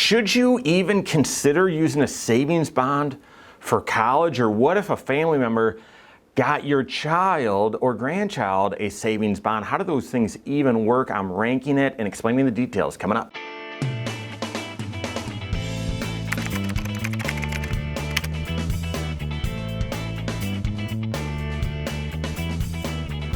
Should you even consider using a savings bond for college? Or what if a family member got your child or grandchild a savings bond? How do those things even work? I'm ranking it and explaining the details coming up.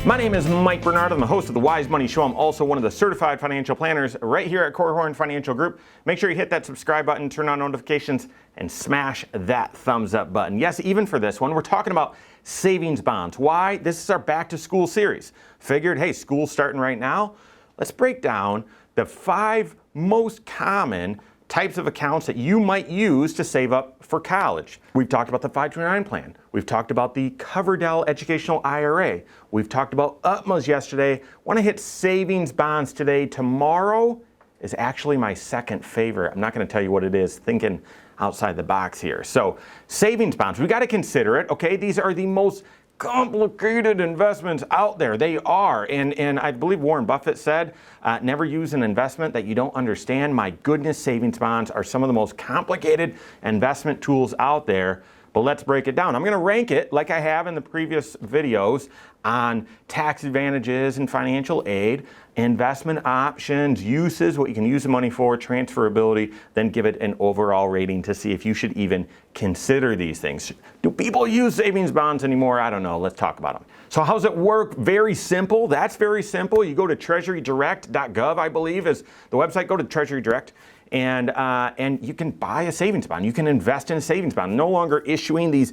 My name is Mike Bernard. I'm the host of the Wise Money Show. I'm also one of the certified financial planners right here at Korhorn Financial Group. Make sure you hit that subscribe button, turn on notifications, and smash that thumbs up button. Yes, even for this one, we're talking about savings bonds. Why? This is our back to school series. Figured, hey, school's starting right now. Let's break down the 5 most common types of accounts that you might use to save up for college. We've talked about the 529 plan. We've talked about the Coverdell Educational IRA. We've talked about UTMAs yesterday. Want to hit savings bonds today. Tomorrow is actually my second favorite. I'm not going to tell you what it is, thinking outside the box here. So savings bonds, we got to consider it. Okay, these are the most complicated investments out there. They are, and I believe Warren Buffett said, never use an investment that you don't understand. My goodness, savings bonds are some of the most complicated investment tools out there. But let's break it down. I'm going to rank it like I have in the previous videos on tax advantages and financial aid, investment options, uses, what you can use the money for, transferability, then give it an overall rating to see if you should even consider these things. Do people use savings bonds anymore? I don't know. Let's talk about them. So how does it work? Very simple. That's very simple. You go to treasurydirect.gov, I believe is the website. Go to Treasury Direct. And you can buy a savings bond. You can invest in a savings bond. No longer issuing these,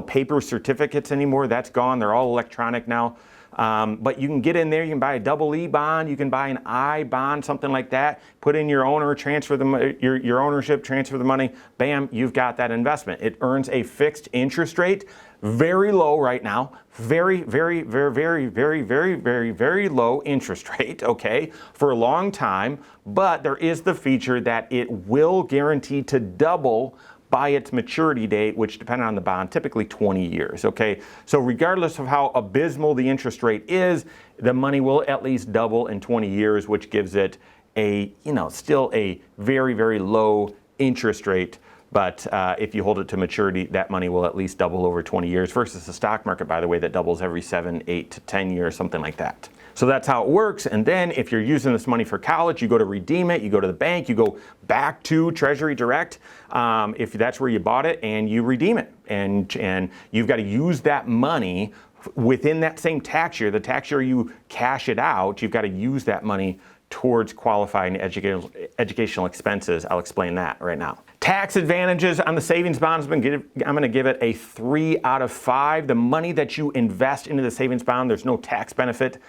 paper certificates anymore. That's gone. They're all electronic now. But you can get in there. You can buy a double-E bond. You can buy an I bond, something like that. Put in your owner, transfer your ownership, transfer the money. Bam, you've got that investment. It earns a fixed interest rate. Very low right now. Very, very, very, very, very, very, very, very low interest rate, okay, for a long time. But there is the feature that it will guarantee to double by its maturity date, which depending on the bond, typically 20 years, okay? So regardless of how abysmal the interest rate is, the money will at least double in 20 years, which gives it a, still a very, very low interest rate. But if you hold it to maturity, that money will at least double over 20 years versus the stock market, by the way, that doubles every 7, 8 to 10 years, something like that. So that's how it works. And then if you're using this money for college, you go to redeem it, you go to the bank, you go back to Treasury Direct, if that's where you bought it, and you redeem it. And you've got to use that money within that same tax year. The tax year you cash it out, you've got to use that money towards qualifying educational expenses. I'll explain that right now. Tax advantages on the savings bonds, I'm going to give it a 3 out of 5. The money that you invest into the savings bond, there's no tax benefit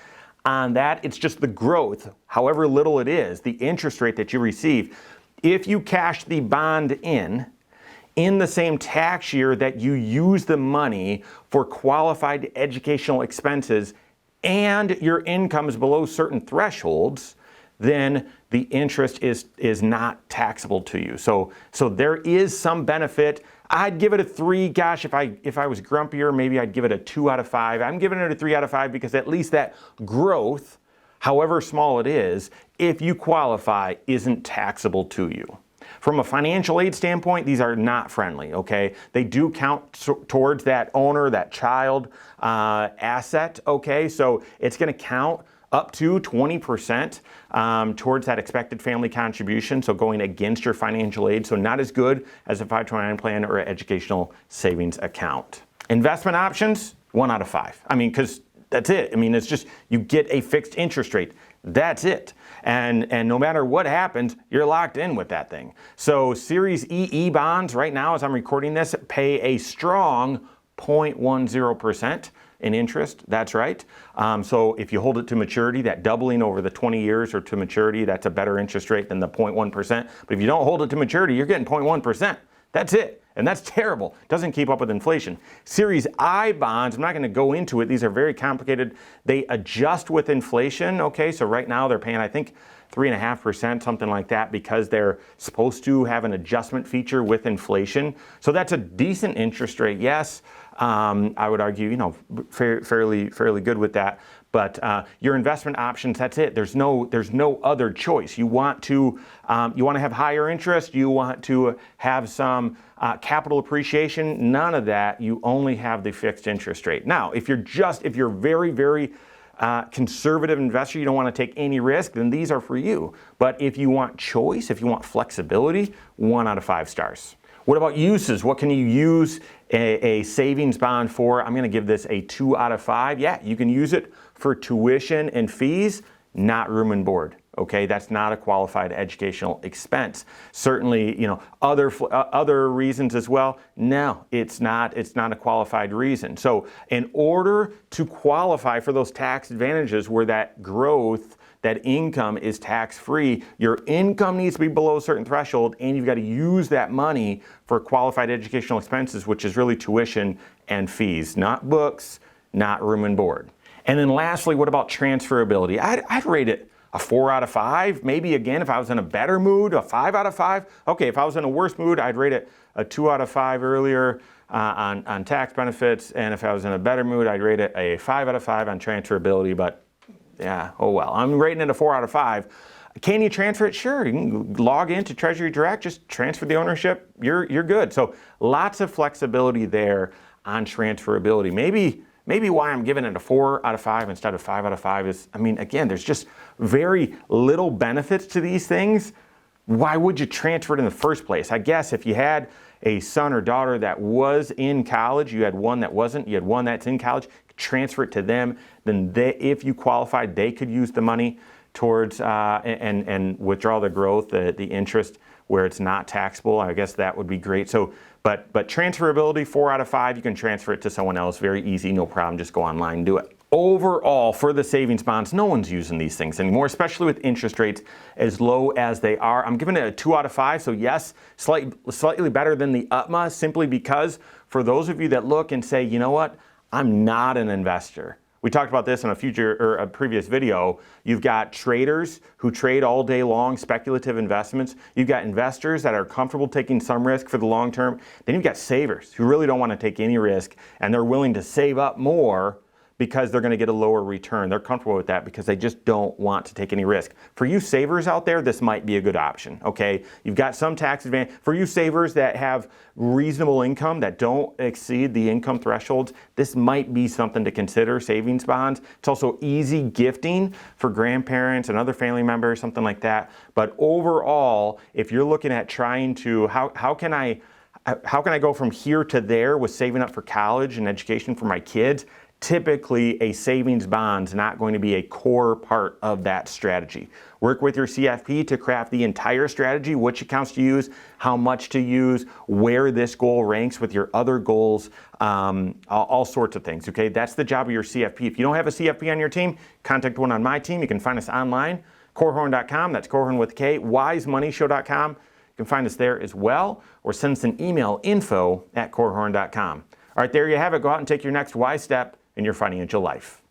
on that. It's just the growth, however little it is, the interest rate that you receive. If you cash the bond in the same tax year that you use the money for qualified educational expenses and your income is below certain thresholds, then the interest is not taxable to you. So there is some benefit. I'd give it a 3. Gosh, if I was grumpier, maybe I'd give it a 2 out of 5. I'm giving it a 3 out of 5 because at least that growth, however small it is, if you qualify, isn't taxable to you. From a financial aid standpoint, these are not friendly, okay? They do count towards that owner, that child asset, okay? So it's gonna count up to 20% towards that expected family contribution, so going against your financial aid, so not as good as a 529 plan or an educational savings account. Investment options, 1 out of 5. I mean, because that's it. I mean, it's just you get a fixed interest rate. That's it. And no matter what happens, you're locked in with that thing. So Series EE bonds right now, as I'm recording this, pay a strong 0.10% in interest. That's right. So if you hold it to maturity, that doubling over the 20 years or to maturity, that's a better interest rate than the 0.1%. But if you don't hold it to maturity, you're getting 0.1%. That's it. And that's terrible. Doesn't keep up with inflation. Series I bonds, I'm not going to go into it. These are very complicated. They adjust with inflation. Okay, so right now they're paying, I think, 3.5%, something like that, because they're supposed to have an adjustment feature with inflation. So that's a decent interest rate, yes. I would argue, fairly good with that. But your investment options, that's it. There's no other choice. You want to have higher interest. You want to have some capital appreciation. None of that. You only have the fixed interest rate. Now, if you're very, very conservative investor, you don't want to take any risk, then these are for you. But if you want choice, if you want flexibility, 1 out of 5 stars. What about uses? What can you use a savings bond for? I'm going to give this a 2 out of 5. Yeah, you can use it for tuition and fees, not room and board. Okay, that's not a qualified educational expense. Certainly, other reasons as well. No, it's not a qualified reason. So in order to qualify for those tax advantages where that growth, that income is tax-free, your income needs to be below a certain threshold, and you've got to use that money for qualified educational expenses, which is really tuition and fees, not books, not room and board. And then lastly, what about transferability? I'd rate it a 4 out of 5. Maybe again, if I was in a better mood, a 5 out of 5. Okay, if I was in a worse mood, I'd rate it a 2 out of 5 earlier on tax benefits. And if I was in a better mood, I'd rate it a 5 out of 5 on transferability. But yeah, oh well. I'm rating it a 4 out of 5. Can you transfer it? Sure. You can log into Treasury Direct, just transfer the ownership. You're good. So lots of flexibility there on transferability. Maybe why I'm giving it a 4 out of 5 instead of 5 out of 5 is, again, there's just very little benefits to these things. Why would you transfer it in the first place? I guess if you had a son or daughter that was in college, you had one that wasn't, you had one that's in college, transfer it to them, then if you qualified, they could use the money towards and withdraw the growth, the interest where it's not taxable. I guess that would be great. So, but transferability, 4 out of 5, you can transfer it to someone else. Very easy, no problem. Just go online and do it. Overall, for the savings bonds, no one's using these things anymore, especially with interest rates as low as they are. I'm giving it a 2 out of 5. So yes, slightly better than the UTMA, simply because for those of you that look and say, you know what, I'm not an investor. We talked about this in a previous video. You've got traders who trade all day long, speculative investments. You've got investors that are comfortable taking some risk for the long term. Then you've got savers who really don't want to take any risk, and they're willing to save up more because they're going to get a lower return. They're comfortable with that because they just don't want to take any risk. For you savers out there, this might be a good option, okay? You've got some tax advantage. For you savers that have reasonable income that don't exceed the income thresholds, this might be something to consider, savings bonds. It's also easy gifting for grandparents and other family members, something like that. But overall, if you're looking at trying to, how can I go from here to there with saving up for college and education for my kids? Typically, a savings bond is not going to be a core part of that strategy. Work with your CFP to craft the entire strategy, which accounts to use, how much to use, where this goal ranks with your other goals, all sorts of things, okay? That's the job of your CFP. If you don't have a CFP on your team, contact one on my team. You can find us online, corehorn.com, that's Corehorn with a K, wisemoneyshow.com. You can find us there as well, or send us an email, info@corehorn.com. All right, there you have it. Go out and take your next wise step in your financial life.